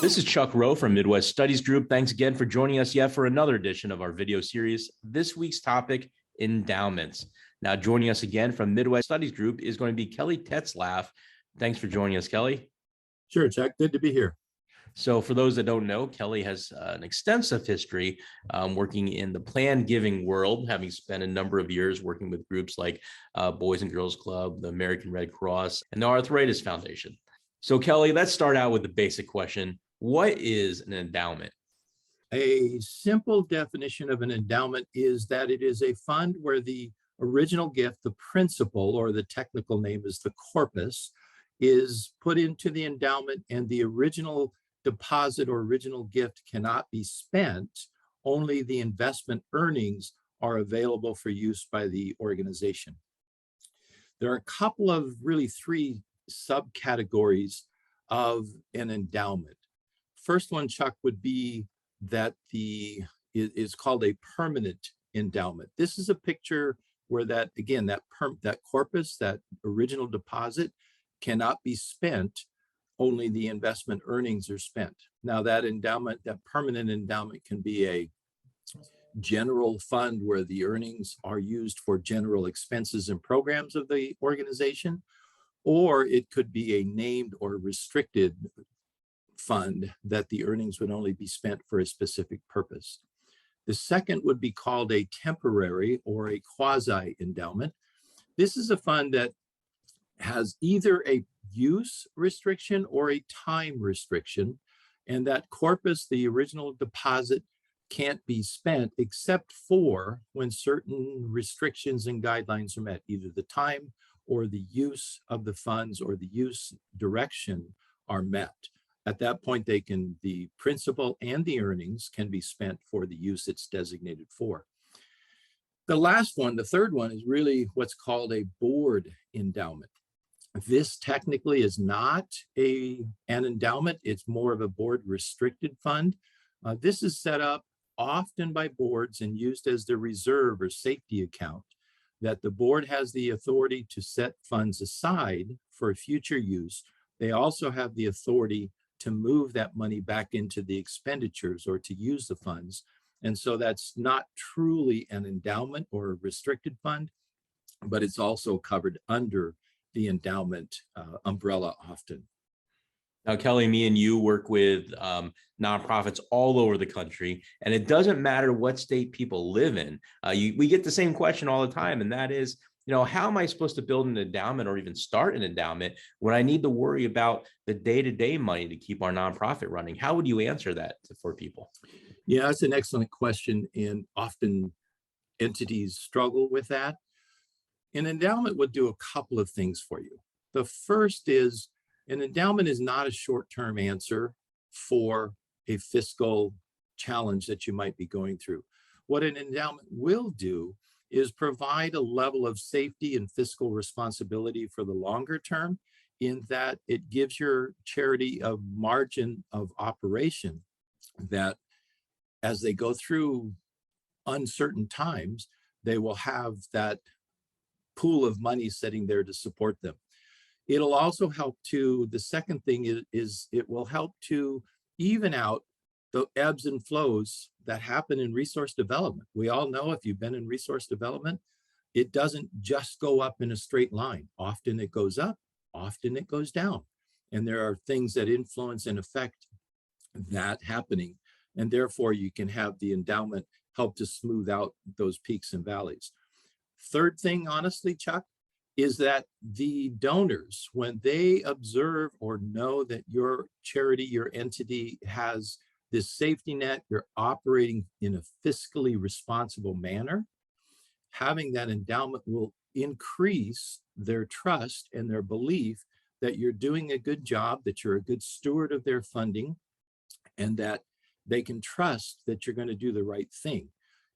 This is Chuck Rowe from Midwest Studies Group. Thanks again for joining us yet for another edition of our video series. This week's topic, endowments. Now, joining us again from Midwest Studies Group is going to be Kelley Tetzlaff. Thanks for joining us, Kelley. Sure, Chuck. Good to be here. So for those that don't know, Kelley has an extensive history working in the plan giving world, having spent a number of years working with groups like Boys and Girls Club, the American Red Cross, and the Arthritis Foundation. So Kelley, let's start out with the basic question. What is an endowment? A simple definition of an endowment is that it is a fund where the original gift, the principal, or the technical name is the corpus, is put into the endowment, and the original deposit or original gift cannot be spent. Only the investment earnings are available for use by the organization. There are a couple of three subcategories of an endowment. First one, Chuck, would be that is called a permanent endowment. This is a picture where that corpus, that original deposit, cannot be spent. Only the investment earnings are spent. Now, that endowment, that permanent endowment, can be a general fund where the earnings are used for general expenses and programs of the organization, or it could be a named or restricted fund that the earnings would only be spent for a specific purpose. The second would be called a temporary or a quasi endowment. This is a fund that has either a use restriction or a time restriction, and that corpus, the original deposit, can't be spent except for when certain restrictions and guidelines are met. Either the time or the use of the funds or the use direction are met. At that point, the principal and the earnings can be spent for the use it's designated for. The last one, the third one, is really what's called a board endowment. This technically is not an endowment. It's more of a board restricted fund. This is set up often by boards and used as the reserve or safety account, that the board has the authority to set funds aside for future use. They also have the authority to move that money back into the expenditures or to use the funds. And so that's not truly an endowment or a restricted fund, but it's also covered under the endowment umbrella often. Now, Kelley, me and you work with nonprofits all over the country, and it doesn't matter what state people live in. We get the same question all the time, and that is, how am I supposed to build an endowment or even start an endowment when I need to worry about the day-to-day money to keep our nonprofit running? How would you answer that for people? Yeah, that's an excellent question, and often entities struggle with that. An endowment would do a couple of things for you. The first is, an endowment is not a short-term answer for a fiscal challenge that you might be going through. What an endowment will do is provide a level of safety and fiscal responsibility for the longer term, in that it gives your charity a margin of operation that as they go through uncertain times, they will have that pool of money sitting there to support them. It'll also help to, the second thing is it will help to even out the ebbs and flows that happen in resource development. We all know, if you've been in resource development, it doesn't just go up in a straight line. Often it goes up, often it goes down. And there are things that influence and affect that happening. And therefore you can have the endowment help to smooth out those peaks and valleys. Third thing, honestly, Chuck, is that the donors, when they observe or know that your charity, your entity has this safety net, you're operating in a fiscally responsible manner, having that endowment will increase their trust and their belief that you're doing a good job, that you're a good steward of their funding, and that they can trust that you're going to do the right thing.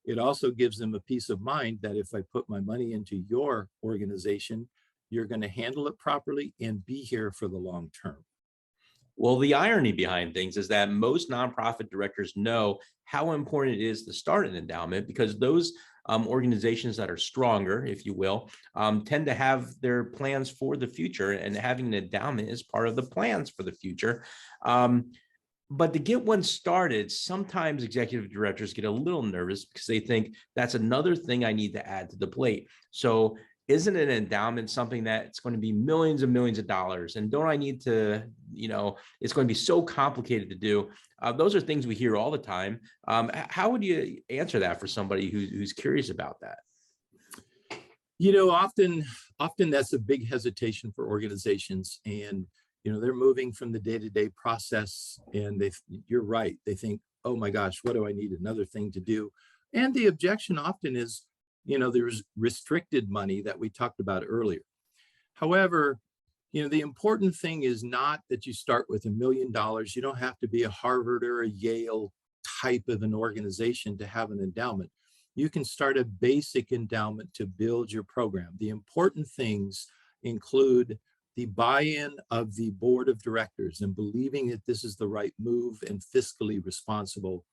It also gives them a peace of mind that if I put my money into your organization, you're going to handle it properly and be here for the long term. Well, the irony behind things is that most nonprofit directors know how important it is to start an endowment, because those organizations that are stronger, if you will, tend to have their plans for the future, and having an endowment is part of the plans for the future. But to get one started, sometimes executive directors get a little nervous because they think that's another thing I need to add to the plate. So isn't an endowment something that's going to be millions and millions of dollars? And don't I need to, it's going to be so complicated to do. Those are things we hear all the time. How would you answer that for somebody who's curious about that? Often that's a big hesitation for organizations, and they're moving from the day-to-day process, and you're right, they think, oh my gosh, what do I need another thing to do? And the objection often is, there's restricted money that we talked about earlier. However, the important thing is not that you start with $1 million. You don't have to be a Harvard or a Yale type of an organization to have an endowment. You can start a basic endowment to build your program. The important things include the buy-in of the board of directors and believing that this is the right move and fiscally responsible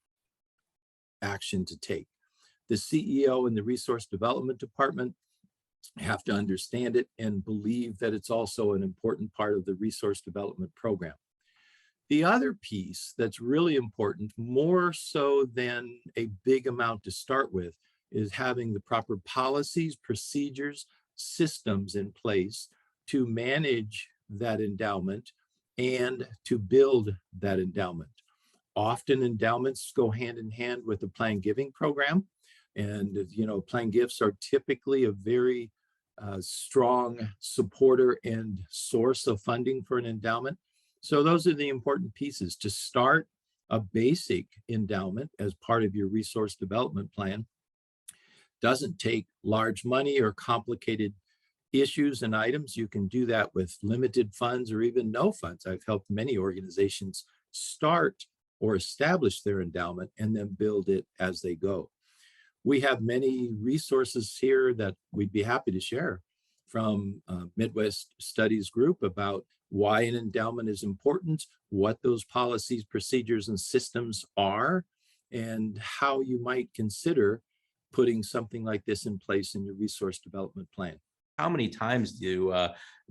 action to take. The CEO and the resource development department have to understand it and believe that it's also an important part of the resource development program. The other piece that's really important, more so than a big amount to start with, is having the proper policies, procedures, systems in place to manage that endowment and to build that endowment. Often endowments go hand in hand with the planned giving program. And, planned gifts are typically a very strong supporter and source of funding for an endowment. So those are the important pieces. To start a basic endowment as part of your resource development plan doesn't take large money or complicated issues and items. You can do that with limited funds or even no funds. I've helped many organizations start or establish their endowment and then build it as they go. We have many resources here that we'd be happy to share from Midwest Studies Group about why an endowment is important, what those policies, procedures, and systems are, and how you might consider putting something like this in place in your resource development plan. How many times do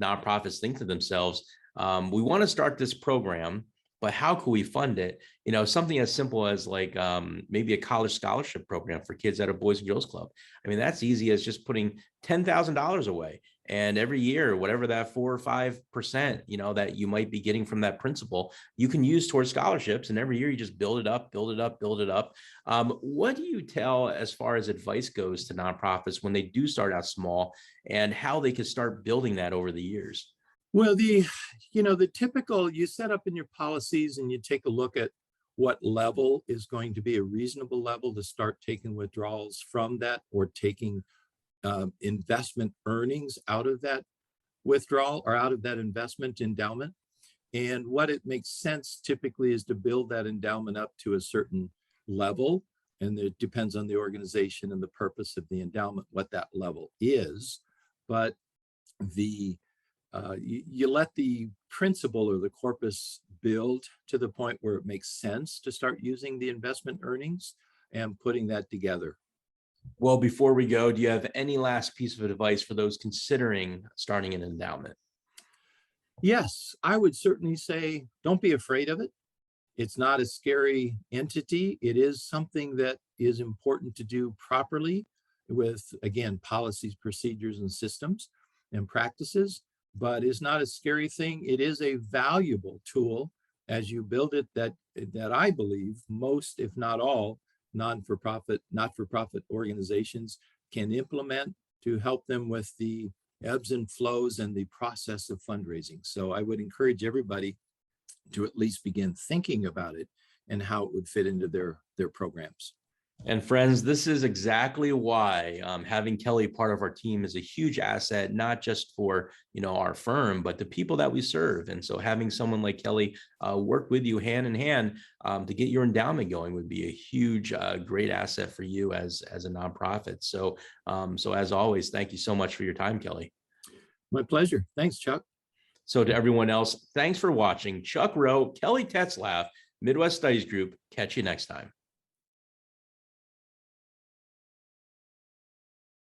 nonprofits think to themselves, we want to start this program, but how can we fund it? Something as simple as like maybe a college scholarship program for kids at a Boys and Girls Club. I mean, that's easy as just putting $10,000 away. And every year, whatever that 4 or 5%, that you might be getting from that principal, you can use towards scholarships. And every year you just build it up, build it up, build it up. What do you tell as far as advice goes to nonprofits when they do start out small and how they can start building that over the years? Well, the typical, you set up in your policies and you take a look at what level is going to be a reasonable level to start taking withdrawals from that, or taking investment earnings out of that withdrawal or out of that investment endowment. And what it makes sense typically is to build that endowment up to a certain level. And it depends on the organization and the purpose of the endowment, what that level is. But you let the principal or the corpus build to the point where it makes sense to start using the investment earnings and putting that together. Well, before we go, do you have any last piece of advice for those considering starting an endowment? Yes, I would certainly say don't be afraid of it. It's not a scary entity. It is something that is important to do properly with, again, policies, procedures, and systems and practices, but it's not a scary thing. It is a valuable tool as you build it that I believe most, if not all, not-for-profit organizations can implement to help them with the ebbs and flows and the process of fundraising. So I would encourage everybody to at least begin thinking about it and how it would fit into their programs. And friends, this is exactly why having Kelley part of our team is a huge asset, not just for our firm, but the people that we serve. And so having someone like Kelley work with you hand in hand to get your endowment going would be a huge, great asset for you as a nonprofit. So, so as always, thank you so much for your time, Kelley. My pleasure. Thanks, Chuck. So to everyone else, thanks for watching. Chuck Rowe, Kelley Tetzlaff, Midwest Studies Group. Catch you next time.